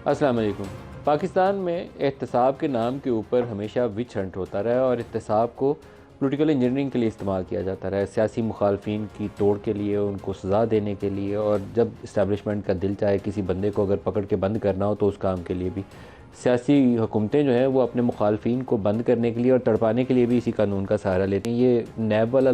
अस्सलाम वालेकुम। पाकिस्तान में एहतसाब के नाम के ऊपर हमेशा विच हंट होता रहा है और एहतसाब को पॉलिटिकल इंजीनियरिंग के लिए इस्तेमाल किया जाता रहा है, सियासी मुखालफिन की तोड़ के लिए, उनको सज़ा देने के लिए, और जब इस्टेब्लिशमेंट का दिल चाहे किसी बंदे को अगर पकड़ के बंद करना हो तो उस काम के लिए भी सियासी हुकूमतें जो हैं वो अपने मुखालफिन को बंद करने के लिए और तड़पाने के लिए भी इसी कानून का सहारा लेते हैं। ये नैब वाला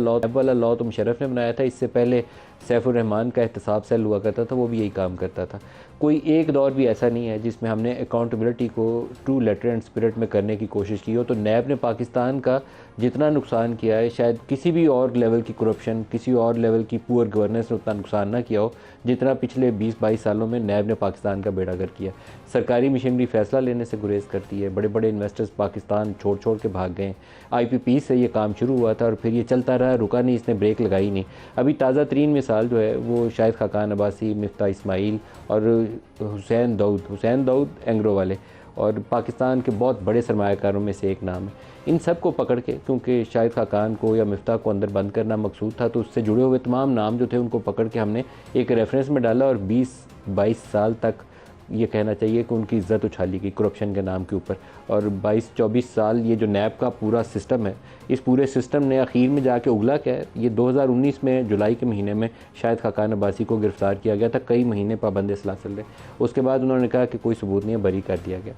लॉ तो मुशर्रफ ने बनाया था। इससे पहले सैफुर रहमान का एहतसाब सेल हुआ करता था, वो भी यही काम करता था। कोई एक दौर भी ऐसा नहीं है जिसमें हमने अकाउंटेबिलिटी को ट्रू लेटर एंड स्पिरिट में करने की कोशिश की हो। तो नैब ने पाकिस्तान का जितना नुकसान किया है, शायद किसी भी और लेवल की करप्शन, किसी और लेवल की पुअर गवर्नेंस ने उतना नुकसान ना किया हो जितना पिछले 20-22 सालों में नैब ने पाकिस्तान का बेड़ागर किया। सरकारी मशीनरी फैसला लेने से गुरेज करती है। बड़े बड़े इन्वेस्टर्स पाकिस्तान छोड़ छोड़ के भाग गए। IPP से ये काम शुरू हुआ था और फिर ये चलता रहा, रुका नहीं, इसने ब्रेक लगाई नहीं। अभी ताज़ा तरीन मिसाल जो है वो शाहिद खाकान अब्बासी, मिफ्ता इस्माइल और हुसैन दाऊद एंग्रो वाले, और पाकिस्तान के बहुत बड़े सरमायाकारों में से एक नाम है। इन सब को पकड़ के, क्योंकि शाहिद खाकान को या मिफ्ता को अंदर बंद करना मकसूद था, तो उससे जुड़े हुए तमाम नाम जो थे उनको पकड़ के हमने एक रेफरेंस में डाला और 20-22 साल तक ये कहना चाहिए कि उनकी इज़्ज़त उछाली गई करप्शन के नाम के ऊपर। और 22-24 साल ये जो नैब का पूरा सिस्टम है, इस पूरे सिस्टम ने आखिर में जाके उगला क्या है। ये 2019 में जुलाई के महीने में शाहिद खाकान अब्बासी को गिरफ़्तार किया गया था, कई महीने पाबंद सलासल रहे। उसके बाद उन्होंने कहा कि कोई सबूत नहीं है, बरी कर दिया गया।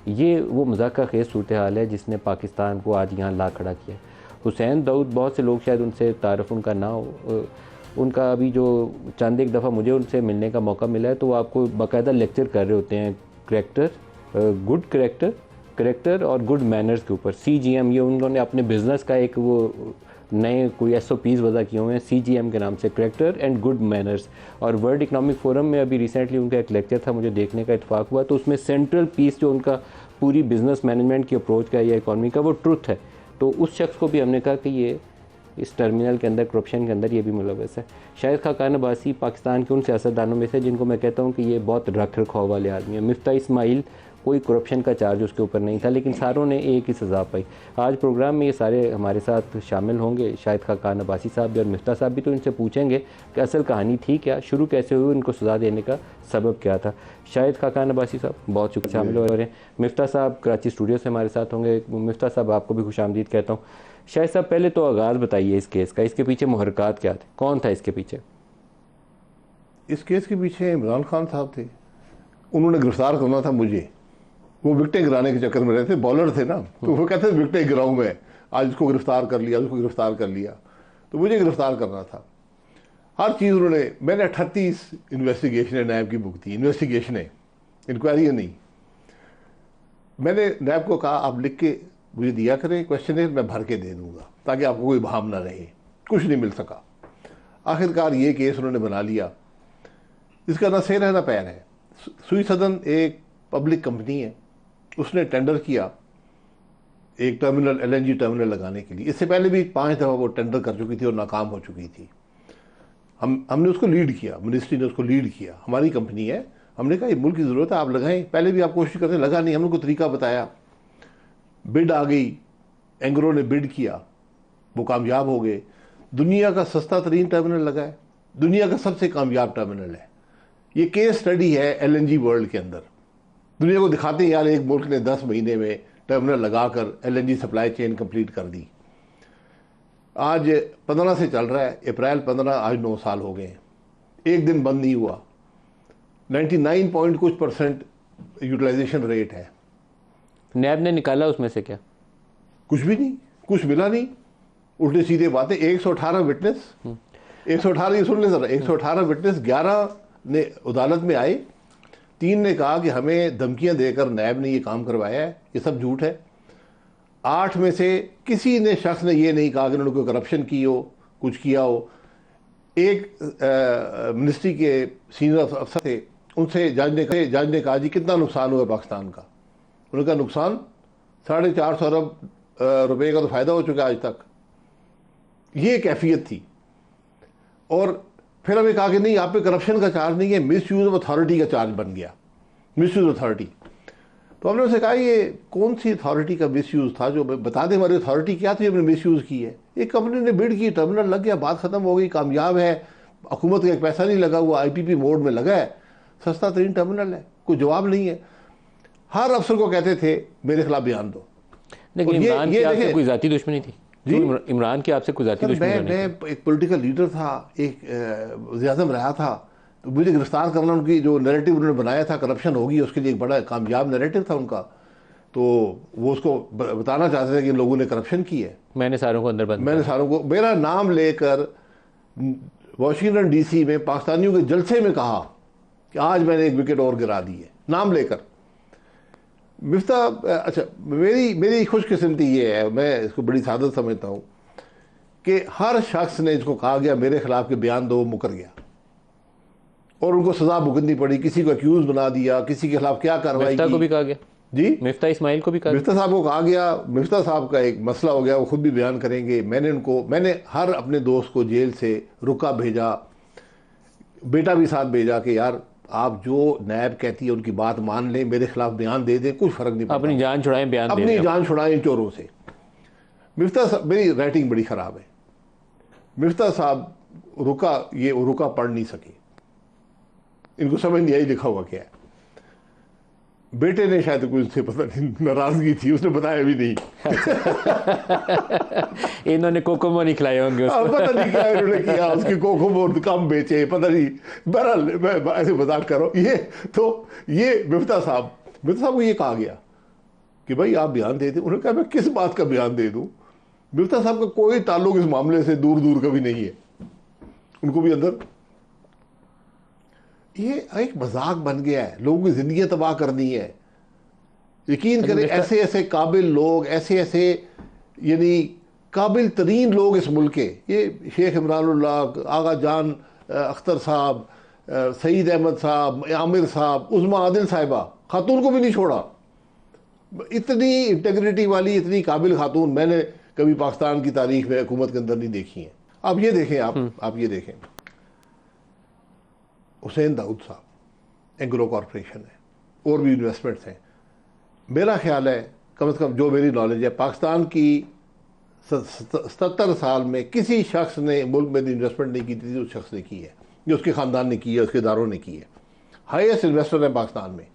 ये वो मज़ाक़ खेज़ सूरत हाल है जिसने पाकिस्तान को आज यहाँ ला खड़ा किया। हुसैन दाऊद, बहुत से लोग शायद उनसे तारफ़ उनका ना हो, उनका अभी जो चंद एक दफ़ा मुझे उनसे मिलने का मौका मिला है तो वो आपको बाकायदा लेक्चर कर रहे होते हैं गुड करेक्टर और गुड मैनर्स के ऊपर। CGM, ये उन्होंने अपने बिज़नेस का एक वो नए कोई SOPs वज़ा किए हुए हैं CGM के नाम से, करेक्टर एंड गुड मैनर्स। और वर्ल्ड इकनॉमिक फोरम में अभी रिसेंटली उनका एक लेक्चर था, मुझे देखने का इत्तेफाक हुआ, तो उसमें सेंट्रल पीस जो उनका पूरी बिज़नेस मैनेजमेंट की अप्रोच का या इकॉनमी का वो ट्रुथ है। तो उस शख्स को भी हमने कहा कि ये इस टर्मिनल के अंदर, करप्शन के अंदर ये भी मुलव्वस है। शाहिद खाकान अब्बासी पाकिस्तान के उन सियासतदानों में से जिनको मैं कहता हूँ कि ये बहुत रख रखाव वाले आदमी है। मिफ्ता इस्माइल, कोई करप्शन का चार्ज उसके ऊपर नहीं था, लेकिन सारों ने एक ही सज़ा पाई। आज प्रोग्राम में ये सारे हमारे साथ शामिल होंगे, शाहिद खाकान अब्बासी साहब भी और मिफ्ता साहब भी, तो इनसे पूछेंगे कि असल कहानी थी क्या, शुरू कैसे हुई, इनको सज़ा देने का सबब क्या था। शाहिद खाकान अब्बासी साहब, बहुत शुक्रिया शामिल हो रहे हैं। मिफ्ता साहब कराची स्टूडियो से हमारे साथ होंगे। मिफ्ता साहब, आपको भी खुशामदीद कहता हूँ। शाहिद साहब, पहले तो आगाज़ बताइए इस केस का, इसके पीछे मुहर्रिकात क्या थे, कौन था इसके पीछे? इस केस के पीछे इमरान खान साहब थे। उन्होंने गिरफ्तार करना था मुझे। वो विकटें गिराने के चक्कर में रहते, बॉलर थे ना, तो वो कहते थे विकटें गिराऊं मैं, आज उसको गिरफ्तार कर लिया, उसको गिरफ्तार कर लिया, तो मुझे गिरफ्तार करना था। हर चीज़ उन्होंने, मैंने 38 इन्वेस्टिगेशनें नैब की बुक थी, इन्वेस्टिगेशनें, इंक्वायरी नहीं। मैंने नैब को कहा आप लिख के मुझे दिया करें क्वेश्चन, मैं भर के दे दूंगा ताकि आपको कोई भाव ना रहे। कुछ नहीं मिल सका। आखिरकार ये केस उन्होंने बना लिया। इसका ना सिर है ना पैर है। सुई सदन एक पब्लिक कंपनी है, उसने टेंडर किया एक टर्मिनल, LNG टर्मिनल लगाने के लिए। इससे पहले भी 5 दफ़ा वो टेंडर कर चुकी थी और नाकाम हो चुकी थी। हमने उसको लीड किया, मिनिस्ट्री ने उसको लीड किया, हमारी कंपनी है। हमने कहा ये मुल्क की ज़रूरत है, आप लगाएं। पहले भी आप कोशिश करते, लगा नहीं, हमने को तरीका बताया। बिड आ गई, एंग्रो ने बिड किया, वो कामयाब हो गए। दुनिया का सस्ता तरीन टर्मिनल लगा है, दुनिया का सबसे कामयाब टर्मिनल है। ये केस स्टडी है LNG वर्ल्ड के अंदर। दुनिया को दिखाते हैं यार एक मुल्क ने 10 महीने में टर्मिनल लगाकर LNG सप्लाई चेन कंप्लीट कर दी। आज 15 से चल रहा है, अप्रैल 15, आज 9 साल हो गए हैं, एक दिन बंद नहीं हुआ। 99 पॉइंट कुछ % यूटिलाइजेशन रेट है। नैब ने निकाला उसमें से क्या? कुछ भी नहीं, कुछ मिला नहीं, उल्टे सीधे बातें। 118 विटनेस, 118, ये सुन ले जरा, 118 विटनेस, 11 ने अदालत में आए। 3 ने कहा कि हमें धमकियां देकर नैब ने ये काम करवाया है, ये सब झूठ है। 8 में से किसी ने शख्स ने ये नहीं कहा कि उन्होंने कोई करप्शन की हो, कुछ किया हो। एक मिनिस्ट्री के सीनियर अफसर थे, उनसे जज ने कहा जी कितना नुकसान हुआ पाकिस्तान का। उन्होंने कहा नुकसान 450 अरब रुपए का तो फ़ायदा हो चुका है आज तक। ये कैफियत थी। और फिर हमें कहा कि नहीं, आप पे करप्शन का चार्ज नहीं है, मिस यूज़ ऑफ अथॉरिटी का चार्ज बन गया, मिस यूज़ अथॉरिटी। तो हमने उनसे कहा ये कौन सी अथॉरिटी का मिस यूज़ था, जो बता दें हमारी अथॉरिटी क्या थी, हमने मिस यूज़ की है। एक कंपनी ने बिड की, टर्मिनल लग गया, बात ख़त्म हो गई, कामयाब है, हुकूमत का एक पैसा नहीं लगा हुआ, IPP मोड में लगा है, सस्ता तरीन टर्मिनल है, कोई जवाब नहीं है। हर अफसर को कहते थे मेरे खिलाफ बयान दो। लेकिन इमरान की आपसे कोई जाती दुश्मनी थी जी? इमरान की आपसे कोई जाती दुश्मनी मैं एक पॉलिटिकल लीडर था, एक वज़ीर-ए-आज़म रहा था, तो मुझे गिरफ्तार करना, उनकी जो नैरेटिव उन्होंने बनाया था करप्शन होगी, उसके लिए एक बड़ा कामयाब नैरेटिव था उनका। तो वो उसको बताना चाहते थे कि इन लोगों ने करप्शन की है, मैंने सारों को अंदर बंद मैंने सारों को मेरा नाम लेकर वाशिंगटन डीसी में पाकिस्तानियों के जलसे में कहा कि आज मैंने एक विकेट और गिरा दी है, नाम लेकर। मिफ्ता, अच्छा, मेरी खुशकिस्मती ये है, मैं इसको बड़ी सादत समझता हूँ कि हर शख्स ने इसको कहा गया मेरे खिलाफ के बयान दो, मुकर गया और उनको सजा भुगतनी पड़ी। किसी को अक्यूज बना दिया, किसी के खिलाफ क्या कार्रवाई की। को भी कहा गया जी, मिफ्ता इस्माइल को भी कहा, मिफ्ता साहब को कहा गया। मिफ्ता साहब का एक मसला हो गया, वो खुद भी बयान करेंगे। मैंने हर अपने दोस्त को जेल से रुका भेजा, बेटा भी साथ भेजा कि यार आप जो नैब कहती है उनकी बात मान लें, मेरे खिलाफ बयान दे दें, कुछ फर्क नहीं पड़ता, अपनी जान छुड़ाएं, बयान दे अपनी जान छुड़ाएं चोरों से। मिफ्ता साहब, मेरी राइटिंग बड़ी ख़राब है, मिफ्ता साहब रुका पढ़ नहीं सके, इनको समझ नहीं आई लिखा हुआ क्या है। बेटे ने शायद कुछ से पता नहीं नाराजगी थी, उसने बताया भी नहीं। इन्होंने कोकोमो नहीं खिलाए होंगे उसको। पता नहीं क्या इन्होंने किया, उसकी कोकोमो कम बेचे, पता नहीं। बहरहाल मैं ऐसे मजाक कर रहा हूँ। ये मिफ्ता साहब को ये कहा गया कि भाई आप बयान दे दें। उन्होंने कहा मैं किस बात का बयान दे दूं? मिफ्ता साहब का कोई ताल्लुक इस मामले से दूर दूर का भी नहीं है, उनको भी अंदर। ये एक मजाक बन गया है, लोगों की जिंदगी तबाह करनी है। यकीन करें, ऐसे ऐसे काबिल लोग, ऐसे ऐसे यानी काबिल तरीन लोग इस मुल्क के, ये शेख इमरानुल्लाह, आगा जान अख्तर साहब, सईद अहमद साहब, आमिर साहब, उज़मा आदिल साहिबा, खातून को भी नहीं छोड़ा। इतनी इंटेग्रिटी वाली, इतनी काबिल खातून मैंने कभी पाकिस्तान की तारीख में हुकूमत के अंदर नहीं देखी है। आप ये देखें, आप ये देखें, हुसैन दाऊद साहब, एंग्लो कॉरपोरेशन है और भी इन्वेस्टमेंट्स हैं। मेरा ख्याल है, कम से कम जो मेरी नॉलेज है, पाकिस्तान की 77 साल में किसी शख्स ने मुल्क में इन्वेस्टमेंट नहीं की थी, उस शख्स ने की है, जो उसके ख़ानदान ने की है, उसके इदारों ने की है। हाईएस्ट इन्वेस्टर है पाकिस्तान में,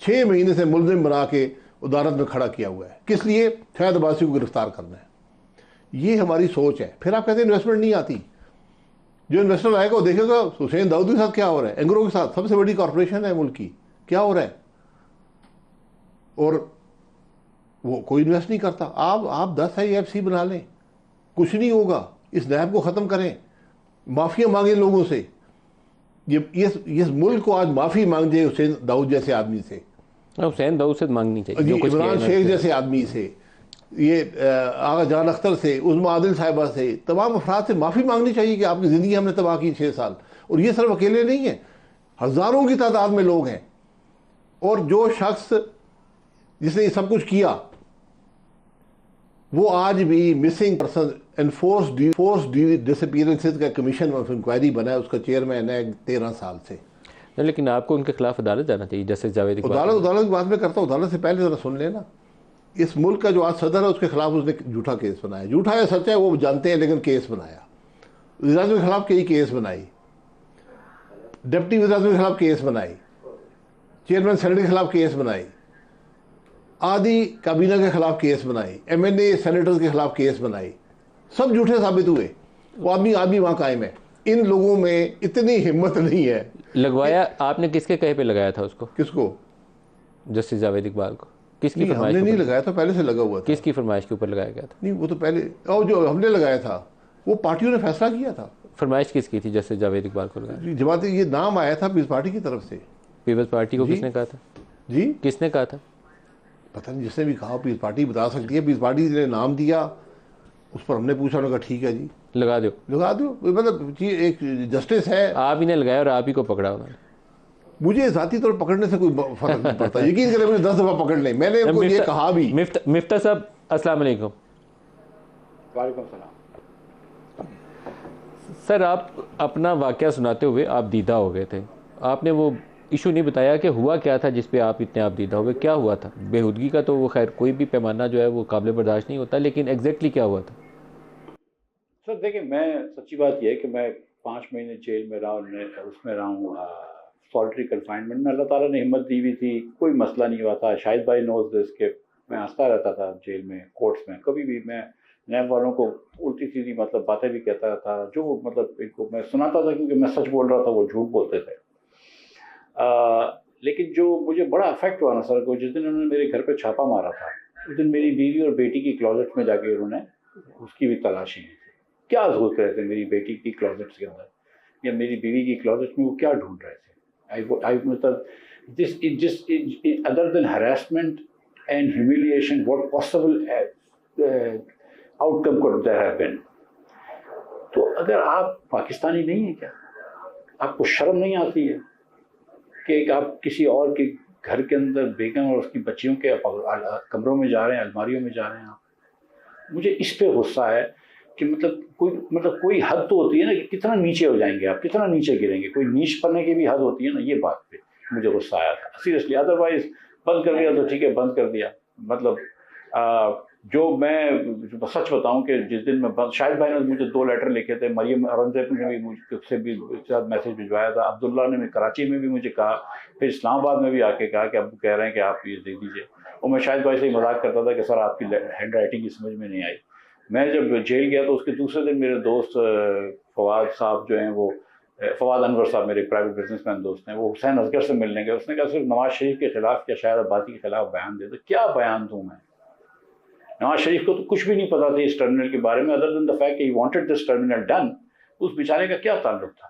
6 महीने से मुलजिम बना के अदालत में खड़ा किया हुआ है। किस लिए? शायद अब्बासी को गिरफ्तार करना है। ये हमारी सोच है। फिर आप कहते हैं इन्वेस्टमेंट नहीं आती। जो इन्वेस्टर आएगा वो देखेगा हुसैन दाऊद के साथ क्या हो रहा है, एंग्रो के साथ, सबसे बड़ी कॉरपोरेशन है मुल्क की, क्या हो रहा है, और वो कोई इन्वेस्ट नहीं करता। आप 10 IFC बना लें, कुछ नहीं होगा। इस नैब को ख़त्म करें, माफ़िया मांगे लोगों से। ये मुल्क को आज माफ़ी मांग जाए हुसैन दाऊद जैसे आदमी से, हुसैन दाऊद से मांगनी चाहिए, इमरान शेख जैसे आदमी से, ये आगा जान अख्तर से, उज़मा आदिल साहिबा से, तमाम अफराद से माफ़ी मांगनी चाहिए कि आपकी ज़िंदगी हमने तबाह की 6 साल। और ये सिर्फ अकेले नहीं है, हज़ारों की तादाद में लोग हैं। और जो शख्स जिसने ये सब कुछ किया, वो आज भी मिसिंग पर्सन एनफोर्स डिसअपीयरेंसेस का कमीशन ऑफ इंक्वायरी बना है, उसका चेयरमैन है 13 साल से। लेकिन आपको उनके खिलाफ अदालत जाना चाहिए, जस्टिस जावेद इकबाल। अदालत की बात में करता हूँ, अदालत से पहले ज़रा सुन लेना। इस मुल्क का जो आज सदर है, उसके खिलाफ उसने झूठा केस बनाया। झूठा या सच्चा है वो जानते हैं, लेकिन केस बनाया। वज़ीर-ए-आज़म के खिलाफ कई केस बनाई, डिप्टी वज़ीर-ए-आज़म के खिलाफ केस बनाई, चेयरमैन सेनेट के खिलाफ केस बनाई, आदि काबीना के खिलाफ केस बनाई, MNA सेनेटर्स के खिलाफ केस बनाई, सब झूठे साबित हुए। वो आदमी वहाँ कायम है। इन लोगों में इतनी हिम्मत नहीं है। लगवाया आपने किसके कहे पे लगाया था उसको? किसको? जस्टिस जावेद इकबाल को। किसकी फरमाइश? हमने नहीं लगाया था, पहले से लगा हुआ था। किसकी फरमाइश के ऊपर लगाया गया था? नहीं, वो तो पहले, और जो हमने लगाया था वो पार्टियों ने फैसला किया था। फरमाइश किसकी थी जस्टिस जावेद इकबाल को लगाया? जमात, ये नाम आया था पीपल्स पार्टी की तरफ से। पीपल्स पार्टी को किसने कहा था जी? किसने कहा था? पता नहीं, जिसने भी कहा, पीपल्स पार्टी बता सकती है। पीपल्स पार्टी ने नाम दिया, उस पर हमने पूछा, उन्होंने कहा ठीक है जी लगा दो। मतलब एक जस्टिस है। आप इन्हें लगाया और आप ही को पकड़ा उन्होंने। मुझे जाती तौर पकड़ने से कोई फर्क नहीं पड़ता। यकीन करें, मुझे 10 दफ़ा पकड़ लें, मैंने उनको ये कहा भी। मिफ्ता साहब अस्सलाम वालेकुम। वालेकुम सलाम। सर, आप अपना वाक़या सुनाते हुए आप दीदा हो गए थे। आपने वो इशू नहीं बताया कि हुआ क्या था जिस पे आप इतने आप दीदा हो गए। क्या हुआ था? बेहूदगी का तो वो खैर कोई भी पैमाना जो है वो काबिल बर्दाश्त नहीं होता, लेकिन एग्जैक्टली क्या हुआ था? सर देखिए, मैं सच्ची बात यह है कि मैं 5 महीने जेल में रहा, उसमें रहा हूँ सॉलिटरी कन्फाइनमेंट में अल्लाह ताला ने हिम्मत दी हुई थी, कोई मसला नहीं हुआ था। शाहिद भाई नोज दिस के मैं हंसता रहता था जेल में, कोर्ट्स में, कभी भी मैं नैब वालों को उल्टी सीधी मतलब बातें भी कहता था, जो मतलब इनको मैं सुनाता था क्योंकि मैं सच बोल रहा था, वो झूठ बोलते थे। लेकिन जो मुझे बड़ा अफेक्ट हुआ ना सर को, जिस दिन उन्होंने मेरे घर पे छापा मारा था, उस दिन मेरी बीवी और बेटी की क्लोजेट में जाके उन्होंने उसकी भी तलाशी की। क्या ढूंढ रहे थे मेरी बेटी की क्लोजेट्स के अंदर या मेरी बीवी की क्लोजेट में, वो क्या ढूंढ रहे थे? आई मतलब this other than harassment and humiliation, what possible outcome could there have been? तो अगर आप पाकिस्तानी नहीं है क्या, आपको शर्म नहीं आती है कि आप किसी और के घर के अंदर बेगम और उसकी बच्चियों के कमरों में जा रहे हैं, अलमारियों में जा रहे हैं आप? मुझे इस पे गुस्सा है कि मतलब कोई हद तो होती है ना कि कितना नीचे हो जाएंगे आप, कितना नीचे गिरेंगे, कोई नीच पड़ने की भी हद होती है ना। ये बात पे मुझे गुस्सा आया था सीरियसली। अदरवाइज बंद कर दिया तो ठीक है, बंद कर दिया। मतलब जो मैं सच बताऊं कि जिस दिन मैं शाहिद भाई ने मुझे 2 लेटर लिखे थे, मरियम औरंगजेब ने भी मुझसे भी साथ मैसेज भिजवाया था, अब्दुल्ला ने भी कराची में भी मुझे कहा, फिर इस्लामाबाद में भी आके कहा कि अब कह रहे हैं कि आप ये दे दीजिए। और मैं शाहिद भाई से ही मजाक करता था कि सर आपकी हैंड राइटिंग की समझ में नहीं आई। मैं जब जेल गया तो उसके दूसरे दिन मेरे दोस्त फवाद साहब जो हैं, वो फवाद अनवर साहब मेरे प्राइवेट बिजनेसमैन दोस्त हैं, वो हुसैन असगर से मिलने गए। उसने कहा सिर्फ नवाज शरीफ के खिलाफ या शाहिद अब्बासी के खिलाफ बयान दे। तो क्या बयान दूँ मैं? नवाज शरीफ को तो कुछ भी नहीं पता था इस टर्मिनल के बारे में, अदर देन द फैक्ट कि he wanted this terminal done. उस बेचारे का क्या ताल्लुक था?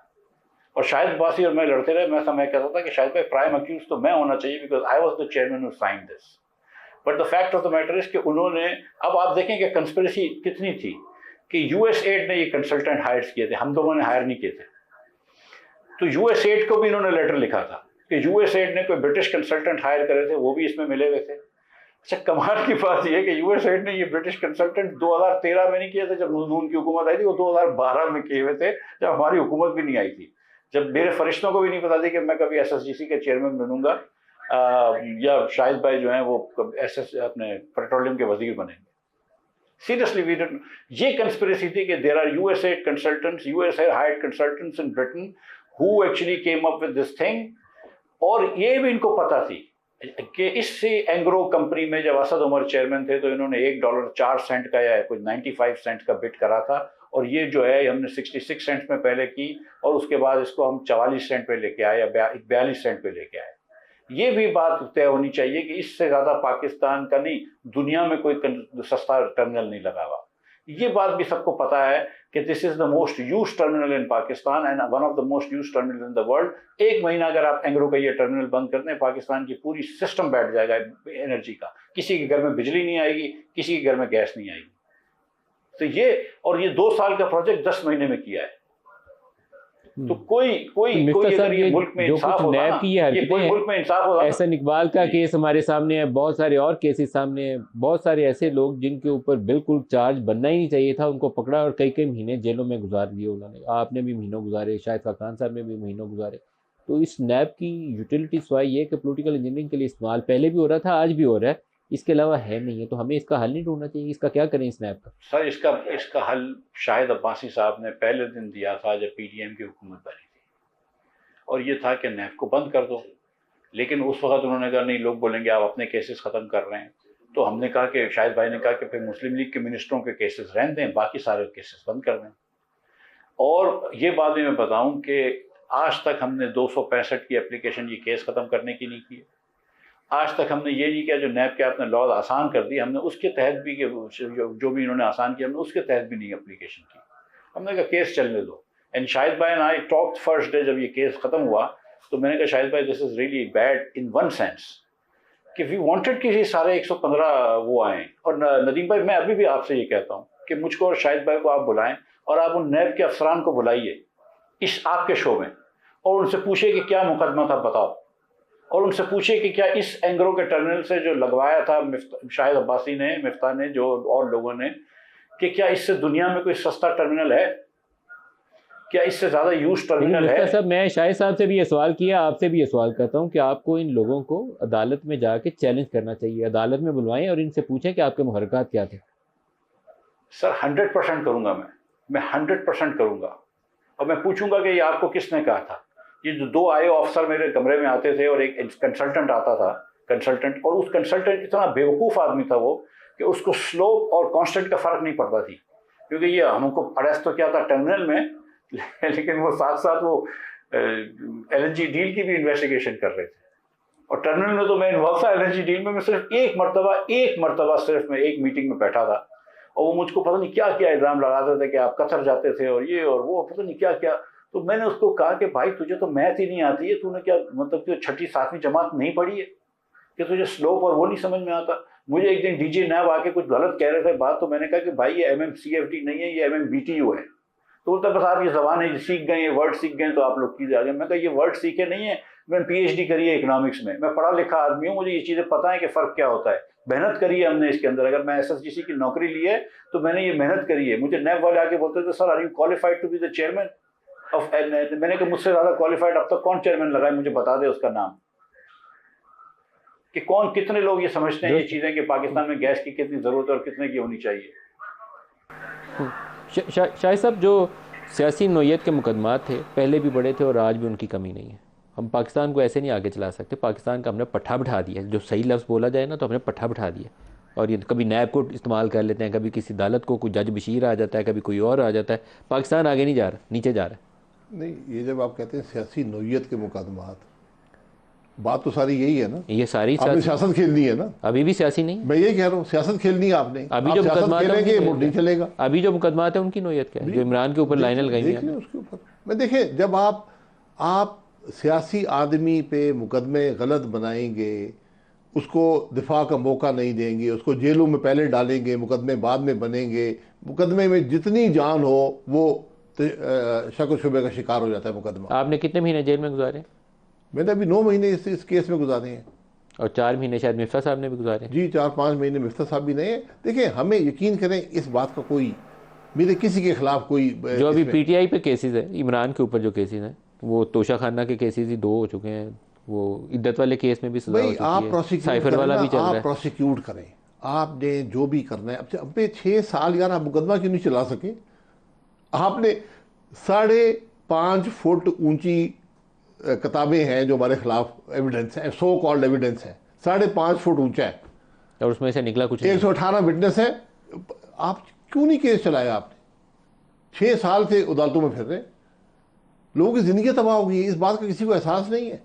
और शाहिद अब्बासी और मैं लड़ते रहे। मैं कहता था कि शाहिद भाई प्राइम अक्यूज तो मैं होना चाहिए because I was the chairman who signed this. But the fact of the matter is कि उन्होंने, अब आप देखें कि कंस्पिरेसी कितनी थी कि यूएसएड ने ये कंसल्टेंट हायर किए थे, हम लोगों ने हायर नहीं किए थे। तो यूएसएड को भी इन्होंने लेटर लिखा था कि यूएसएड ने कोई ब्रिटिश कंसल्टेंट हायर करे थे, वो भी इसमें मिले हुए थे। अच्छा, कमाल की बात यह है कि यूएसएड ने ये ब्रिटिश कंसल्टेंट 2013 में नहीं किए थे जब नून की हुकूमत आई थी, वो 2012 में किए हुए थे जब हमारी हुकूमत भी नहीं आई थी, जब मेरे फरिश्तों को भी नहीं पता थी कि मैं कभी एसएसजीसी के चेयरमैन बनूंगा या शाहिद भाई जो हैं वो अपने पेट्रोलियम के वजीर बनेंगे। सीरियसली वी डिडंट, ये कंस्पिरेसी थी कि there are USAID consultants, USAID hired consultants in Britain who actually came up with this thing. और ये भी इनको पता थी कि इससे एंग्रो कंपनी में जब असद उमर चेयरमैन थे तो इन्होंने $1.04 का या कुछ 95 सेंट का बिड करा था, और ये जो है हमने 66 सेंट में पहले की और उसके बाद इसको हम 44 सेंट पे लेके आए या 42 सेंट पे लेके आए। ये भी बात तय होनी चाहिए कि इससे ज़्यादा पाकिस्तान का नहीं, दुनिया में कोई सस्ता टर्मिनल नहीं लगा हुआ। ये बात भी सबको पता है कि this is the most used terminal in Pakistan and one of the most used terminal in the world. 1 महीना अगर आप एंग्रो का ये टर्मिनल बंद कर दें, पाकिस्तान की पूरी सिस्टम बैठ जाएगा एनर्जी का। किसी के घर में बिजली नहीं आएगी, किसी के घर में गैस नहीं आएगी। तो ये 2 साल का प्रोजेक्ट 10 महीने में किया है। तो कोई अगर ये मुल्क में इंसाफ होता ना, ये कोई मुल्क में इंसाफ होता। एहसन इकबाल का केस हमारे सामने है, बहुत सारे और केसेस सामने हैं, बहुत सारे ऐसे लोग जिनके ऊपर बिल्कुल चार्ज बनना ही नहीं चाहिए था, उनको पकड़ा और कई महीने जेलों में गुजार दिए उन्होंने। आपने भी महीनों गुजारे, शाहिद खान साहब ने भी महीनों गुजारे। तो इस नैब की यूटिलिटी स्वाई ये कि पोलिटिकल इंजीनियरिंग के लिए इस्तेमाल पहले भी हो रहा था, आज भी हो रहा है, इसके अलावा है नहीं है। तो हमें इसका हल नहीं ढूंढना चाहिए? इसका क्या करें इस नैब का? सर इसका हल शाहिद अब्बासी साहब ने पहले दिन दिया था जब पीडीएम की हुकूमत बनी थी, और ये था कि नैब को बंद कर दो। लेकिन उस वक्त उन्होंने कहा नहीं, लोग बोलेंगे आप अपने केसेस ख़त्म कर रहे हैं। तो हमने कहा कि शाहिद भाई ने कहा कि फिर मुस्लिम लीग के मिनिस्टरों के केसेस रहने दें, बाकी सारे केसेस बंद कर दें। और ये बात भी मैं बताऊं कि आज तक हमने 265 की एप्लीकेशन ये केस ख़त्म करने की नहीं की। आज तक हमने ये नहीं किया जो नैब के आपने लॉ आसान कर दी, हमने उसके तहत भी जो भी इन्होंने आसान किया, हमने उसके तहत भी नहीं एप्लीकेशन की। हमने कहा केस चलने दो। एंड शाहिद भाई and I talked first day जब ये केस ख़त्म हुआ, तो मैंने कहा शाहिद भाई this is really bad in one sense कि वी वांटेड कि ये सारे 115 वो आएँ। और नदीम भाई, मैं अभी भी आपसे ये कहता हूँ कि मुझको और शाहिद भाई को आप बुलाएं और आप उन नैब के अफसरान को बुलाइए इस आपके शो में, और उनसे पूछिए कि क्या मुकदमा था बताओ, और उनसे पूछिए कि क्या इस एंग्रो के टर्मिनल से जो लगवाया था शाहिद अब्बासी ने, मिफ्ता ने, जो और लोगों ने, कि क्या इससे दुनिया में कोई सस्ता टर्मिनल है, क्या इससे ज़्यादा यूज टर्मिनल है? साहब, मैं शाहिद साहब से भी ये सवाल किया, आपसे भी ये सवाल करता हूँ कि आपको इन लोगों को अदालत में जाके चैलेंज करना चाहिए। अदालत में बुलवाएं और इनसे पूछें कि आपके मुहर्रकात क्या थे। सर 100% करूँगा मैं 100% करूँगा। और मैं पूछूंगा कि ये आपको किसने कहा था, ये जो 2 IO ऑफिसर मेरे कमरे में आते थे और एक कंसल्टेंट आता था, कंसल्टेंट, और उस कंसल्टेंट इतना बेवकूफ़ आदमी था वो कि उसको स्लोप और कांस्टेंट का फ़र्क नहीं पड़ता थी, क्योंकि ये हमको अरेस्ट तो क्या था टर्मिनल में, लेकिन वो साथ साथ वो LNG डील की भी इन्वेस्टिगेशन कर रहे थे। और टर्मिनल में तो मैं इन्वॉल्व था LNG डील में। मैं सिर्फ एक मरतबा सिर्फ मैं एक मीटिंग में बैठा था और वो मुझको पता नहीं क्या क्या इल्ज़ाम लगाते थे कि आप कतर जाते थे और ये और वो, पता नहीं क्या क्या। तो मैंने उसको कहा कि भाई तुझे तो मैथ ही नहीं आती है, तूने क्या मतलब कि 6ठी 7वीं जमात नहीं पढ़ी है कि तुझे स्लोप और वो नहीं समझ में आता। मुझे एक दिन DJ नैब आके कुछ गलत कह रहे थे बात, तो मैंने कहा कि भाई ये MMCFD नहीं है, ये MMBTU है। तो बोलता बस आप ये ज़बान है सीख गए, ये वर्ड सीख गए तो आप लोग चीज़ें आ गए। मैं कहा ये वर्ड सीखे नहीं है, मैंने PhD करी है इकोनॉमिक्स में, मैं पढ़ा लिखा आदमी हूँ, मुझे ये चीज़ें पता है कि फ़र्क क्या होता है, मेहनत करी है हमने इसके अंदर। अगर मैं SSGC की नौकरी ली है तो मैंने ये मेहनत करी है। मुझे नैब वाले आके बोलते थे sir are you qualified to be the chairman of, मैंने कहा मुझसे ज़्यादा क्वालिफाइड अब तक कौन चेयरमैन लगा है, मुझे बता दे उसका नाम, कि कौन कितने लोग ये समझते हैं ये चीज़ें कि पाकिस्तान में गैस की कितनी ज़रूरत है और कितने की होनी चाहिए। शाहिद साहब, जो सियासी नोयत के मुकदमात थे पहले भी बड़े थे और आज भी उनकी कमी नहीं है। हम पाकिस्तान को ऐसे नहीं आगे चला सकते। पाकिस्तान का हमने पट्ठा बिठा दिया, जो सही लफ्ज़ बोला जाए ना तो हमने पट्ठा बिठा दिया, और ये कभी नैब को इस्तेमाल कर लेते हैं, कभी किसी अदालत को कोई जज बशीर आ जाता है, कभी कोई और आ जाता है। पाकिस्तान आगे नहीं जा रहा, नीचे जा रहा है। नहीं, ये जब आप कहते हैं सियासी नोयत के मुकदमात, बात तो सारी यही है ना, ये सारी आपने सियासत खेलनी है ना। अभी भी सियासी नहीं, मैं ये कह रहा हूँ सियासत खेलनी है आपने। अभी जो मुकदमात नहीं चलेगा। अभी जो मुकदमात है उनकी नोयत क्या है, जो इमरान के ऊपर लाइनें लगाई हैं उसके ऊपर। मैं देखें, जब आप सियासी आदमी पे मुकदमे गलत बनाएंगे, उसको दिफा का मौका नहीं देंगे, उसको जेलों में पहले डालेंगे, मुकदमे बाद में बनेंगे, मुकदमे में जितनी जान हो वो शक शुबे का शिकार हो जाता है मुकदमा। आपने कितने महीने जेल में गुजारे? मैंने अभी 9 महीने इस केस में गुजारे हैं, और 4 महीने शायद मिफ्ता साहब ने भी गुजारे। जी, 4-5 महीने मिफ्ता साहब भी नहीं है। देखिए, हमें यकीन करें इस बात का कोई मेरे किसी के खिलाफ कोई, जो अभी PTI पे केसेस है, इमरान के ऊपर जो केसेस हैं, वो तोशा खाना के केसेस ही 2 हो चुके हैं, वो इद्दत वाले केस में भी सजा हो चुकी है, साइफर वाला भी चल रहा है। आप प्रोसिक्यूट करें, आपने जो भी करना है। अब पे 6 साल यार आप मुकदमा क्यों नहीं चला सके? आपने 5.5 फुट ऊंची किताबें हैं जो हमारे खिलाफ एविडेंस है, सो कॉल्ड एविडेंस है, 5.5 फुट ऊंचा है, और उसमें से निकला कुछ 118 विटनेस है। आप क्यों नहीं केस चलाया? आपने 6 साल से अदालतों में फिर रहे, लोगों की जिंदगी तबाह हो गई। इस बात का किसी को एहसास नहीं है।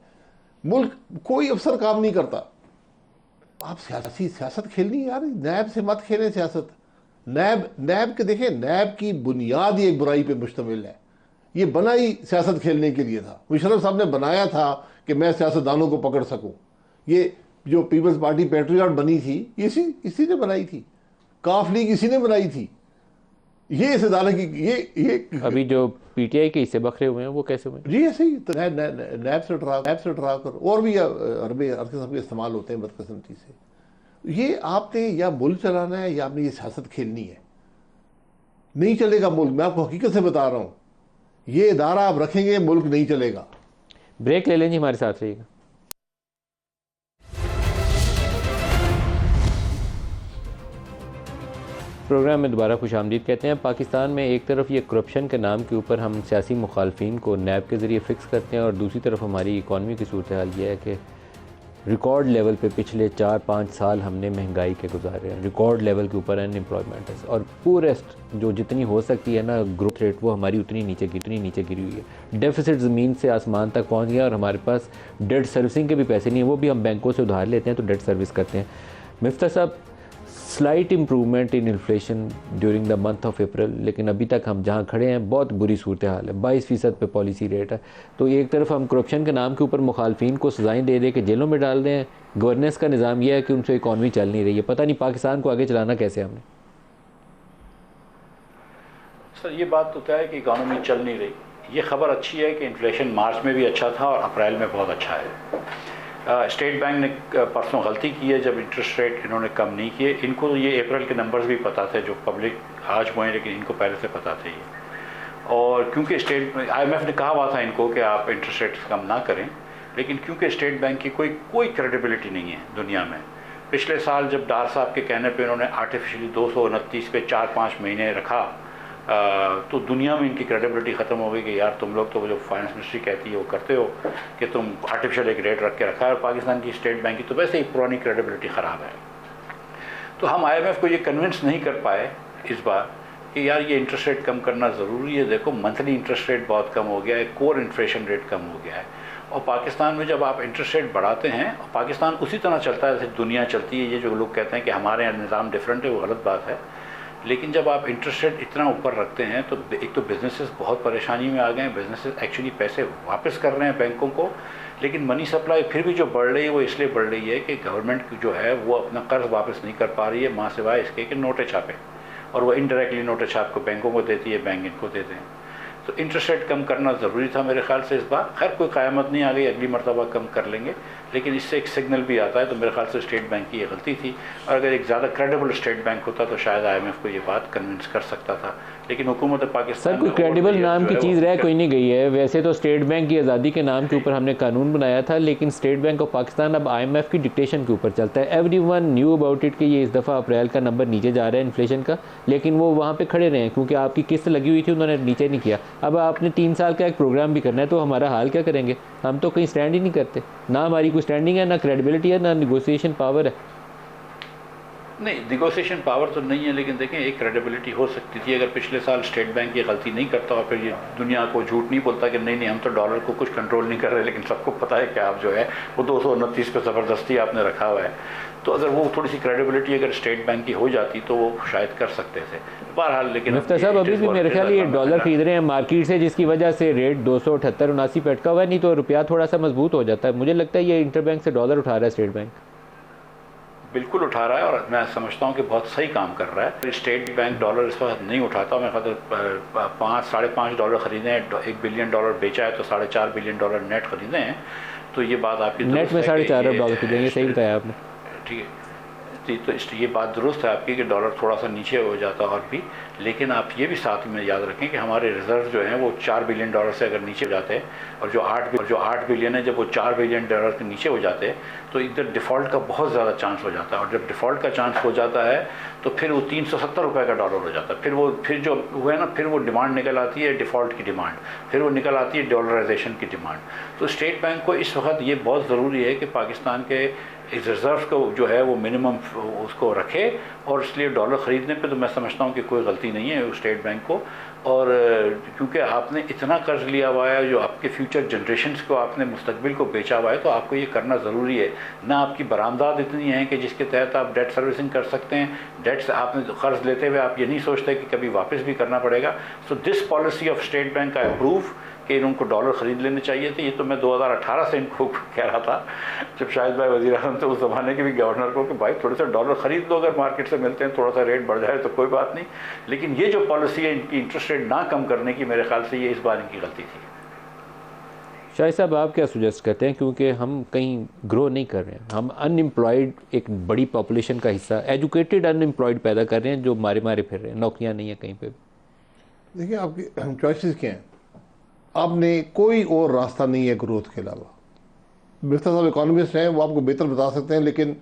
मुल्क कोई अफसर काम नहीं करता। आप सियासत खेलनी है यार, नैब से मत खेलें सियासत। नैब के देखें, नैब की बुनियाद ही एक बुराई पे मुश्तमिल है। ये बना ही सियासत खेलने के लिए था। मुशर्रफ साहब ने बनाया था कि मैं सियासतदानों को पकड़ सकूं। ये जो पीपल्स पार्टी पैट्रियट बनी थी, इसी ने बनाई थी। काफ लीग इसी ने बनाई थी। ये इस अदालत की ये अभी जो PTI के हिस्से बखरे हुए हैं वो कैसे हुए? जी ऐसे ही तो नैब से डरा कर और भी अरबे सब के इस्तेमाल होते हैं बदकिस्मती से। ये आपने या मुल्क चलाना है या आपने ये सियासत खेलनी है। नहीं चलेगा मुल्क, मैं आपको हकीकत से बता रहा हूँ। ये इदारा आप रखेंगे, मुल्क नहीं चलेगा। ब्रेक ले लें जी, हमारे साथ रहिएगा। प्रोग्राम में दोबारा खुशामदीद कहते हैं। पाकिस्तान में एक तरफ ये करप्शन के नाम के ऊपर हम सियासी मुखालफिन को नैब के ज़रिए फ़िक्स करते हैं, और दूसरी तरफ हमारी इकॉनमी की सूरत हाल ये है कि रिकॉर्ड लेवल पे पिछले 4-5 साल हमने महंगाई के गुजारे हैं, रिकॉर्ड लेवल के ऊपर अनएम्प्लॉयमेंट है, और पूरेस्ट जो जितनी हो सकती है ना ग्रोथ रेट, वो हमारी उतनी नीचे गिरी हुई है। डेफिसिट ज़मीन से आसमान तक पहुंच गया, और हमारे पास डेट सर्विसिंग के भी पैसे नहीं है, वो भी हम बैंकों से उधार लेते हैं तो डेट सर्विस करते हैं। मिफ्ता साहब, slight improvement in inflation during the month of April, लेकिन अभी तक हम जहाँ खड़े हैं बहुत बुरी सूरत हाल है। 22% पे पॉलिसी रेट है। तो एक तरफ हम करप्शन के नाम के ऊपर मुखालफिन को सजाएं दे दे के जेलों में डाल दें, गवर्नेंस का निज़ाम यह है कि उनसे इकॉनमी चल नहीं रही है। पता नहीं पाकिस्तान को आगे चलाना कैसे हमने। सर ये बात तो तय है कि इकॉनमी चल नहीं रही। ये खबर अच्छी है कि इन्फ्लेशन मार्च में भी अच्छा था और अप्रैल में बहुत अच्छा है। स्टेट बैंक ने परसों गलती की है जब इंटरेस्ट रेट इन्होंने कम नहीं किए। इनको ये अप्रैल के नंबर्स भी पता थे जो पब्लिक आज हुए हैं, लेकिन इनको पहले से पता थे ये। और क्योंकि IMF ने कहा हुआ था इनको कि आप इंटरेस्ट रेट कम ना करें, लेकिन क्योंकि स्टेट बैंक की कोई क्रेडिबिलिटी नहीं है दुनिया में। पिछले साल जब डार साहब के कहने पे उन्होंने आर्टिफिशियली 229 पे 4-5 महीने रखा, तो दुनिया में इनकी क्रेडिबिलिटी ख़त्म हो गई कि यार तुम लोग तो वो जो फाइनेंस मिनिस्ट्री कहती है वो करते हो कि तुम आर्टिफिशियल एक रेट रख के रखा है, और पाकिस्तान की स्टेट बैंक की तो वैसे ही पुरानी क्रेडिबिलिटी ख़राब है। तो हम IMF को ये कन्विंस नहीं कर पाए इस बार कि यार ये इंटरेस्ट रेट कम करना ज़रूरी है। देखो मंथली इंटरेस्ट रेट बहुत कम हो गया है, कोर इन्फ्लेशन रेट कम हो गया है, और पाकिस्तान में जब आप इंटरेस्ट रेट बढ़ाते हैं, और पाकिस्तान उसी तरह चलता है जैसे दुनिया चलती है। ये जो लोग कहते हैं कि हमारे यहाँ निज़ाम डिफरेंट है, वो गलत बात है। लेकिन जब आप इंटरेस्ट रेट इतना ऊपर रखते हैं तो एक तो बिजनेसेस बहुत परेशानी में आ गए हैं, बिजनेसेस एक्चुअली पैसे वापस कर रहे हैं बैंकों को, लेकिन मनी सप्लाई फिर भी जो बढ़ रही है वो इसलिए बढ़ रही है कि गवर्नमेंट जो है वो अपना कर्ज वापस नहीं कर पा रही है, माँ सिवाय इसके कि नोटें छापे, और वो इनडायरेक्टली नोटें छाप को बैंकों को देती है, बैंक इनको देते हैं। तो इंटरेस्ट रेट कम करना ज़रूरी था मेरे ख्याल से इस बार। खैर कोई क़यामत नहीं आ गई, अगली मरतबा कम कर लेंगे, लेकिन इससे एक सिग्नल भी आता है। तो मेरे ख्याल से स्टेट बैंक की ये गलती थी, और अगर एक ज़्यादा क्रेडिबल स्टेट बैंक होता तो शायद IMF को ये बात कन्विंस कर सकता था। लेकिन हुकूमत पाकिस्तान सर कोई क्रेडिबल नाम की चीज़ रह कोई नहीं गई है। वैसे तो स्टेट बैंक की आज़ादी के नाम के ऊपर हमने कानून बनाया था, लेकिन स्टेट बैंक ऑफ पाकिस्तान अब IMF की डिक्टेशन के ऊपर चलता है। एवरीवन न्यू अबाउट इट कि ये इस दफ़ा अप्रैल का नंबर नीचे जा रहा है इन्फ्लेशन का, लेकिन वो वहाँ पे खड़े रहे हैं क्योंकि आपकी किस्त लगी हुई थी, उन्होंने नीचे नहीं किया। अब आपने 3 साल का एक प्रोग्राम भी करना है, तो हमारा हाल क्या करेंगे? हम तो कहीं स्टैंड ही नहीं करते, ना हमारी कोई स्टैंडिंग है, ना क्रेडिबिलिटी है, ना निगोसिएशन पावर है। नहीं, निगोसिएशन पावर तो नहीं है, लेकिन देखें एक क्रेडिबिलिटी हो सकती थी अगर पिछले साल स्टेट बैंक ये गलती नहीं करता और फिर ये दुनिया को झूठ नहीं बोलता कि नहीं हम तो डॉलर को कुछ कंट्रोल नहीं कर रहे, लेकिन सबको पता है कि आप जो है वो 229 पे ज़बरदस्ती आपने रखा हुआ है। तो अगर वो थोड़ी सी क्रेडिबिलिटी अगर स्टेट बैंक की हो जाती तो वो शायद कर सकते थे। बहरहाल लेकिन मुफ्ती साहब अभी भी मेरे ख्याल ये डॉलर खरीद रहे हैं मार्केट से, जिसकी वजह से रेट 278-79 पे अटका हुआ है, नहीं तो रुपया थोड़ा सा मजबूत हो जाता है। मुझे लगता है ये इंटरबैंक से डॉलर उठा रहा है स्टेट बैंक। बिल्कुल उठा रहा है, और मैं समझता हूँ कि बहुत सही काम कर रहा है। स्टेट बैंक डॉलर इस वक्त नहीं उठाता। मैं कहता हूँ $5-5.5 खरीदे हैं, $1 बिलियन बेचा है तो $4.5 बिलियन नेट खरीदे हैं। तो ये बात आपकी नेट में $4.5 अरब खरीदेंगे, सही बताया आपने। ठीक है, तो ये बात दुरुस्त है आपकी कि डॉलर थोड़ा सा नीचे हो जाता और भी, लेकिन आप ये भी साथ में याद रखें कि हमारे रिजर्व जो हैं वो $4 बिलियन से अगर नीचे हो जाते हैं, और जो 8 बिलियन है जब वो $4 बिलियन के नीचे हो जाते हैं तो इधर डिफ़ॉल्ट का बहुत ज़्यादा चांस हो जाता है, और जब डिफ़ॉल्ट का चांस हो जाता है तो फिर वो $370 का डॉलर हो जाता है। फिर जो हुआ है ना, फिर वो डिमांड निकल आती है डिफ़ॉल्ट की डिमांड, फिर वो निकल आती है डॉलराइजेशन की डिमांड। तो स्टेट बैंक को इस वक्त ये बहुत ज़रूरी है कि पाकिस्तान के इस रिज़र्व को जो है वो मिनिमम उसको रखे, और इसलिए डॉलर ख़रीदने पे तो मैं समझता हूँ कि कोई गलती नहीं है स्टेट बैंक को। और क्योंकि आपने इतना कर्ज लिया हुआ है, जो आपके फ्यूचर जनरेशन्स को आपने मुस्तकबिल को बेचा हुआ है, तो आपको ये करना ज़रूरी है। ना आपकी बरामदात इतनी है कि जिसके तहत आप डेट सर्विसिंग कर सकते हैं। डेट्स आपने कर्ज लेते हुए आप ये नहीं सोचते कि कभी वापस भी करना पड़ेगा। So this policy of state bank का अप्रूव कि इनको डॉलर ख़रीद लेने चाहिए थे। ये तो मैं 2018 से इनको कह रहा था, जब शाहिद भाई वज़ीर आज़म थे उस ज़माने के भी गवर्नर को, कि भाई थोड़े से डॉलर ख़रीद लो, अगर मार्केट से मिलते हैं थोड़ा सा रेट बढ़ जाए तो कोई बात नहीं। लेकिन ये जो पॉलिसी है इनकी इंटरेस्ट रेट ना कम करने की, मेरे ख्याल से ये इस बार इनकी गलती थी। शाहिद साहब आप क्या सुजेस्ट करते हैं, क्योंकि हम कहीं ग्रो नहीं कर रहे हैं, हम अनएम्प्लॉयड एक बड़ी पॉपुलेशन का हिस्सा एजुकेटेड अनएम्प्लॉयड पैदा कर रहे हैं जो मारे मारे फिर रहे हैं, नौकरियाँ नहीं है कहीं पे भी। देखिए आपकी चॉइसेस क्या हैं, आपने कोई और रास्ता नहीं है ग्रोथ के अलावा। मिफ्ता साहब इकोनॉमिस्ट हैं, वो आपको बेहतर बता सकते हैं, लेकिन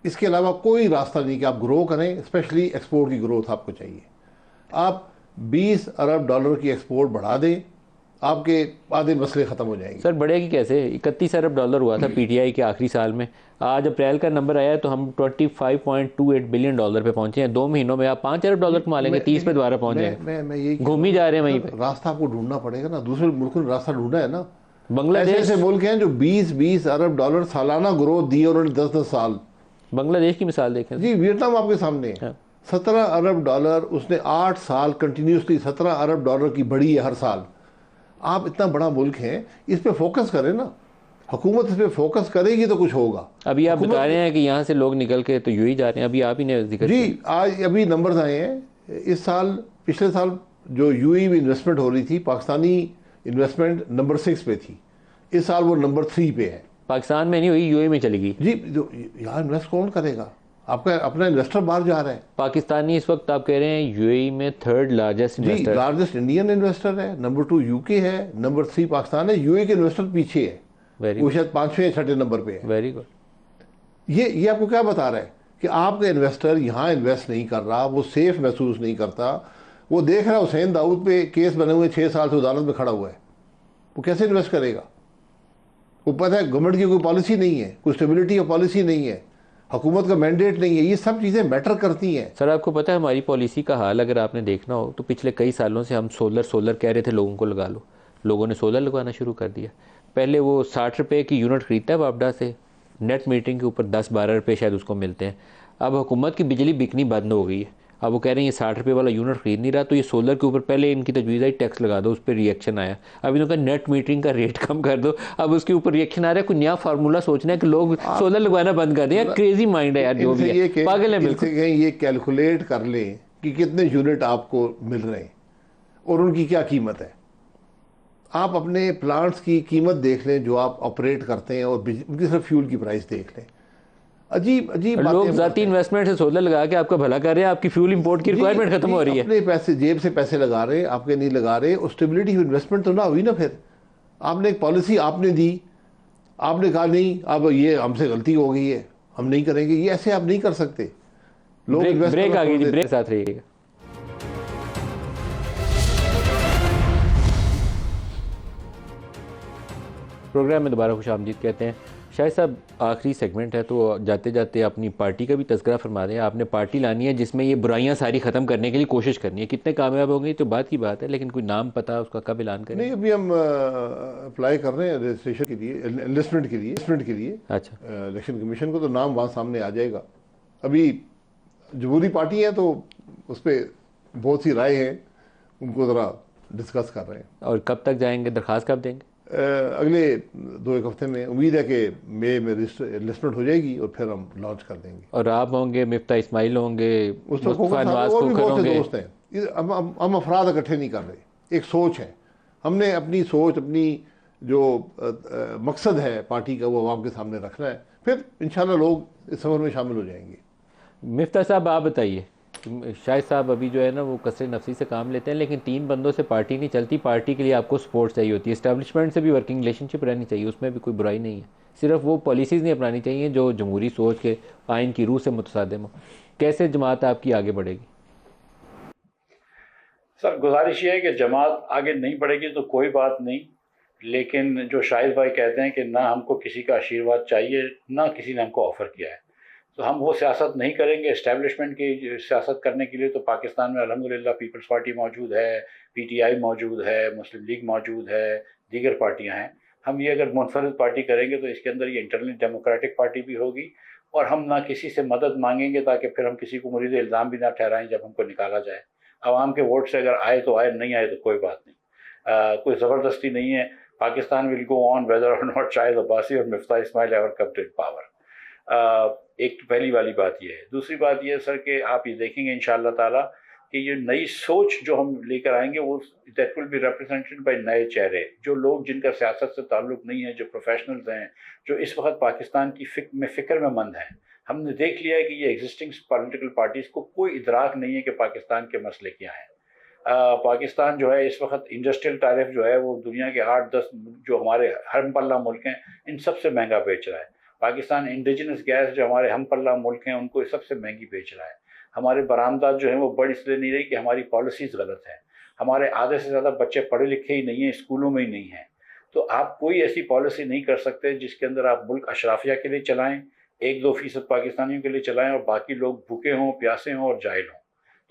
इसके अलावा कोई रास्ता नहीं कि आप ग्रो करें। स्पेशली एक्सपोर्ट की ग्रोथ आपको चाहिए। आप $20 अरब की एक्सपोर्ट बढ़ा दें, आपके आधे मसले ख़त्म हो जाएंगे। सर बढ़ेगी कैसे? $31 अरब हुआ था PTI के आखिरी साल में, आज अप्रैल का नंबर आया तो हम $25.28 बिलियन पे पहुंचे हैं। 2 महीनों में आप $5 अरब कमा लेंगे, 30 पे दोबारा पहुंच जाएंगे। मैं यही घूम ही जा रहे हैं वहीं पे। रास्ता आपको ढूंढना पड़ेगा ना, दूसरे मुल्कों ने रास्ता ढूंढा है ना। बांग्लादेश ऐसे मुल्क हैं जो $20 अरब सालाना ग्रोथ दी उन्होंने 10-10 साल। बांग्लादेश की मिसाल देखें जी, वियतनाम आपके सामने है। हाँ। $17 अरब उसने 8 साल कंटिन्यूसली $17 अरब की बढ़ी है हर साल। आप इतना बड़ा मुल्क है, इस पे फोकस करें ना, हुकूमत इस पे फोकस करेगी तो कुछ होगा। अभी आप बता रहे हैं कि यहाँ से लोग निकल के तो यूं जा रहे हैं, अभी आप ही ने जिक्र जी, आज अभी नंबर्स आए हैं इस साल। पिछले साल जो यूएई में इन्वेस्टमेंट हो रही थी, पाकिस्तानी इन्वेस्टमेंट नंबर 6 पे थी, इस साल वो नंबर 3 पे है। पाकिस्तान में नहीं हुई, यूएई में चली गई। जी, जो यहाँ इन्वेस्ट कौन करेगा? आपका अपना इन्वेस्टर बाहर जा रहा है। पाकिस्तानी इस वक्त आप कह रहे हैं यूएई में 3rd लार्जेस्ट जी, लार्जेस्ट इंडियन इन्वेस्टर है, नंबर 2 यूके है, नंबर 3 पाकिस्तान है। यूएई के इन्वेस्टर पीछे है, वो शायद 5वें या 6ठे नंबर पे है। Very good. ये आपको क्या बता रहा है कि आपका इन्वेस्टर यहाँ इन्वेस्ट नहीं कर रहा, वो सेफ महसूस नहीं करता। वो देख रहा है हुसैन दाऊद पे केस बने हुए 6 साल से अदालत में खड़ा हुआ है, वो कैसे इन्वेस्ट करेगा? वो पता है गवर्नमेंट की कोई पॉलिसी नहीं है, कोई स्टेबिलिटी या पॉलिसी नहीं है, हुकूमत का मैंडेट नहीं है, ये सब चीज़ें मैटर करती हैं। सर आपको पता है हमारी पॉलिसी का हाल अगर आपने देखना हो तो पिछले कई सालों से हम सोलर कह रहे थे लोगों को लगा लो, लोगों ने सोलर लगवाना शुरू कर दिया। पहले वो 60 रुपये की यूनिट ख़रीदता है वापडा से, नेट मीटरिंग के ऊपर 10-12 रुपये शायद उसको मिलते हैं। अब हुकूमत की बिजली बिकनी बंद हो गई है, अब वो कह रहे हैं ये 60 रुपये वाला यूनिट खरीद नहीं रहा, तो ये सोलर के ऊपर पहले इनकी तजवीज़ आई टैक्स लगा दो, उस पर रिएक्शन आया। अब इन्होंने कहा नेट मीटरिंग का रेट कम कर दो, अब उसके ऊपर रिएक्शन आ रहा है। कोई नया फार्मूला सोचना है कि लोग सोलर लगवाना बंद कर दें। यार क्रेजी माइंड है यार, जो भी है पागल है बिल्कुल। ये कैलकुलेट कर लें कि कितने यूनिट आपको मिल रहे हैं और उनकी क्या कीमत है। आप अपने प्लांट्स की कीमत देख लें जो आप ऑपरेट करते हैं और उनकी सिर्फ फ्यूल की प्राइस देख लें। अजीब अजीब लोग जाती इन्वेस्टमेंट से सोलर लगा के आपका भला कर रहे हैं, आपकी फ्यूल इंपोर्ट की रिक्वायरमेंट खत्म हो रही है। अपने पैसे जेब से पैसे लगा रहे हैं, आपके नहीं लगा रहे, और स्टेबिलिटी इन्वेस्टमेंट तो ना हुई ना। फिर आपने एक पॉलिसी आपने दी, आपने कहा नहीं अब ये हमसे गलती हो गई है, हम नहीं करेंगे, ये ऐसे आप नहीं कर सकते। लोग ब्रेक आ गई, ब्रेक साथ रहिएगा। प्रोग्राम में दोबारा खुशामदीद कहते हैं। शायद साहब आखिरी सेगमेंट है, तो जाते जाते अपनी पार्टी का भी तज़किरा फरमा दें। आपने पार्टी लानी है जिसमें ये बुराइयां सारी ख़त्म करने के लिए कोशिश करनी है, कितने कामयाब होंगे तो बात की बात है, लेकिन कोई नाम पता उसका कब ऐलान करें? नहीं, अभी हम अप्लाई कर रहे हैं रजिस्ट्रेशन के लिए, एनलिस्टमेंट के लिए। अच्छा, इलेक्शन कमीशन को तो नाम वहाँ सामने आ जाएगा। अभी जमहूरी पार्टी है तो उस पर बहुत सी राय है, उनको ज़रा डिस्कस कर रहे हैं। और कब तक जाएंगे, दरख्वास्त कब देंगे? अगले 2-1 हफ्ते में उम्मीद है कि मई में लिस्टमेंट हो जाएगी और फिर हम लॉन्च कर देंगे। और आप होंगे, मिफ्ता इस्माइल होंगे, मुस्तफा नवाज और भी बहुत से होंगे। दोस्त हैं। हम अफराद इकट्ठे नहीं कर रहे, एक सोच है। हमने अपनी सोच, अपनी जो मकसद है पार्टी का, वो आवाम के सामने रखना है, फिर इंशाल्लाह लोग इस सफर में शामिल हो जाएंगे। मिफ्ता साहब आप बताइए, शाहिद साहब अभी जो है ना वो कसर नफसी से काम लेते हैं, लेकिन 3 बंदों से पार्टी नहीं चलती। पार्टी के लिए आपको सपोर्ट चाहिए होती है, इस्टेब्लिशमेंट से भी वर्किंग रिलेशनशिप रहनी चाहिए, उसमें भी कोई बुराई नहीं है। सिर्फ वो पॉलिसीज़ नहीं अपनानी चाहिए जो जमहूरी सोच के आइन की रूह से मुतसादिम हो। कैसे जमात आपकी आगे बढ़ेगी? सर गुजारिश ये है कि जमात आगे नहीं बढ़ेगी तो कोई बात नहीं, लेकिन जो शाहिद भाई कहते हैं कि ना हमको किसी का आशीर्वाद चाहिए, ना किसी ने हमको ऑफ़र किया है, तो हम वो सियासत नहीं करेंगे। इस्टेब्लिशमेंट की सियासत करने के लिए तो पाकिस्तान में अल्हम्दुलिल्लाह पीपल्स पार्टी मौजूद है, पीटीआई मौजूद है, मुस्लिम लीग मौजूद है, दीगर पार्टियां हैं। हम ये अगर मुनफरिद पार्टी करेंगे तो इसके अंदर ये इंटरनली डेमोक्रेटिक पार्टी भी होगी, और हम ना किसी से मदद मांगेंगे ताकि फिर हम किसी को मुरीद इल्ज़ाम भी ना ठहराएं जब हमको निकाला जाए। आवाम के वोट से अगर आए तो आए, नहीं आए तो कोई बात नहीं। कोई ज़बरदस्ती नहीं है। Pakistan will go on whether और नॉट शाहिद अब्बासी और Miftah Ismail ever come to power. एक तो पहली वाली बात ये है। दूसरी बात ये है सर कि आप ये देखेंगे इंशाअल्लाह ताला कि ये नई सोच जो हम लेकर आएंगे वो that will be represented by नए चेहरे, जो लोग जिनका सियासत से ताल्लुक़ नहीं है, जो प्रोफेशनल्स हैं, जो इस वक्त पाकिस्तान की फ़िक्र में मंद हैं। हमने देख लिया है कि ये एग्जिस्टिंग पॉलिटिकल पार्टीज़ को कोई इदराक नहीं है कि पाकिस्तान के मसले क्या हैं। पाकिस्तान जो है इस वक्त इंडस्ट्रियल टैरिफ जो है वो दुनिया के 8-10 जो हमारे हम पल्ला मुल्क हैं इन सबसे महंगा बेच रहा है। पाकिस्तान इंडिजिनस गैस जो हमारे हम पल्ला मुल्क हैं उनको सबसे महंगी बेच रहा है। हमारे बरामदात जो हैं वो बढ़ इसलिए नहीं रही कि हमारी पॉलिसीज़ गलत हैं। हमारे आधे से ज़्यादा बच्चे पढ़े लिखे ही नहीं हैं, स्कूलों में ही नहीं हैं। तो आप कोई ऐसी पॉलिसी नहीं कर सकते जिसके अंदर आप मुल्क अशराफिया के लिए चलाएँ, 1-2% पाकिस्तानियों के लिए चलाएँ और बाकी लोग भूखे हों, प्यासे हों और जाहिल हों,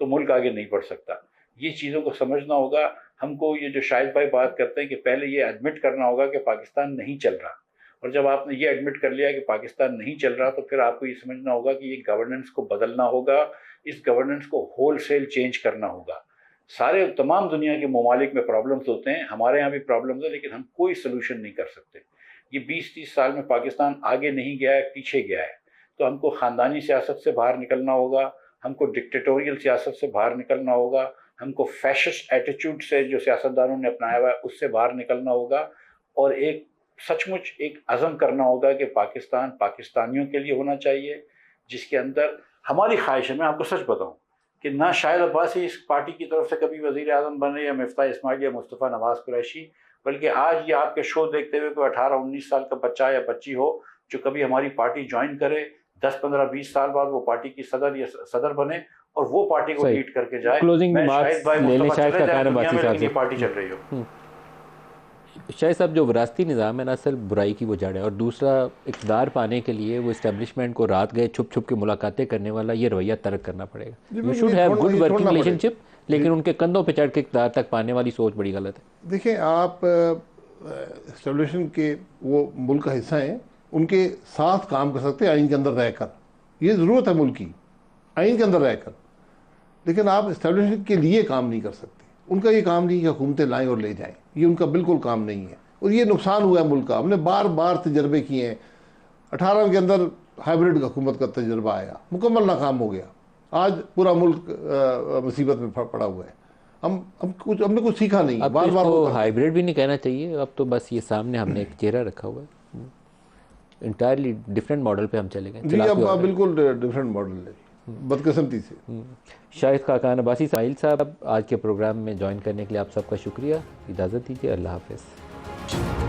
तो मुल्क आगे नहीं बढ़ सकता। ये चीज़ों को समझना होगा हमको। ये जो शाहिद भाई बात करते हैं कि पहले ये एडमिट करना होगा कि पाकिस्तान नहीं चल रहा, और जब आपने ये एडमिट कर लिया कि पाकिस्तान नहीं चल रहा तो फिर आपको ये समझना होगा कि ये गवर्नेंस को बदलना होगा, इस गवर्नेंस को होलसेल चेंज करना होगा। सारे तमाम दुनिया के ममालिक में प्रॉब्लम्स होते हैं, हमारे यहाँ भी प्रॉब्लम्स है, लेकिन हम कोई सोल्यूशन नहीं कर सकते। ये 20-30 साल में पाकिस्तान आगे नहीं गया है, पीछे गया है। तो हमको ख़ानदानी सियासत से बाहर निकलना होगा, हमको डिक्टेटोरियल सियासत से बाहर निकलना होगा, हमको फैशिस्ट एटीट्यूड से जो सियासतदानों ने अपनाया हुआ है उससे बाहर निकलना होगा, और एक सचमुच एक अज़म करना होगा कि पाकिस्तान पाकिस्तानियों के लिए होना चाहिए, जिसके अंदर हमारी ख्वाहिश है। मैं आपको सच बताऊं कि ना शाहिद अब्बासी इस पार्टी की तरफ से कभी वज़ीर आज़म बने, या मिफ्ता इस्माइल या मुस्तफ़ा नवाज़ कुरैशी, बल्कि आज ये आपके शो देखते हुए कोई 18-19 साल का बच्चा या बच्ची हो जो कभी हमारी पार्टी ज्वाइन करे, 10-15-20 साल बाद वो पार्टी की सदर या सदर बने और वो पार्टी को सही। लीड करके जाए। Closing मैं remarks शाहिद भाई ले लें, मुस्तफा शाहिद चले का जाए कहना दुनिया बासी में, साहब लेकिन ये से। पार्टी चल रही हो। शायद साहब जो विरासती निज़ाम है ना, असल बुराई की वो जड़ है, और दूसरा इक़्तिदार पाने के लिए वो इस्टेब्लिशमेंट को रात गए छुप छुप के मुलाकातें करने वाला ये रवैया तर्क करना पड़ेगा। You should have good working relationship, लेकिन उनके कंधों पे चढ़ के इक़्तिदार तक पाने वाली सोच बड़ी गलत है। देखिए, आप एस्टेब्लिशमेंट के वो मुल्क का हिस्सा हैं, उनके साथ काम कर सकते हैं आइन के अंदर रहकर, ये ज़रूरत है मुल्क की, आइन के अंदर रहकर, लेकिन आप एस्टेब्लिशमेंट के लिए काम नहीं कर सकते। उनका ये काम नहीं कि हुकूमतें लाएं और ले जाएं, ये उनका बिल्कुल काम नहीं है, और ये नुकसान हुआ है मुल्क का। हमने बार बार तजर्बे किए हैं। 18 के अंदर हाइब्रिड हुकूमत का तजर्बा आया, मुकम्मल नाकाम हो गया। आज पूरा मुल्क मुसीबत में पड़ा हुआ है। हमने कुछ सीखा नहीं। अब बार तो बार इसको हाइब्रिड भी नहीं कहना चाहिए, अब तो बस ये सामने हमने एक चेहरा रखा हुआ है, इंटायरली डिफरेंट मॉडल पे हम चले गए। जी, अब बिल्कुल डिफरेंट मॉडल है, बदकिस्मती से। शाहिद खाकान अब्बासी साहब, आज के प्रोग्राम में ज्वाइन करने के लिए आप सबका शुक्रिया। इजाज़त दीजिए, अल्लाह हाफ़िज़।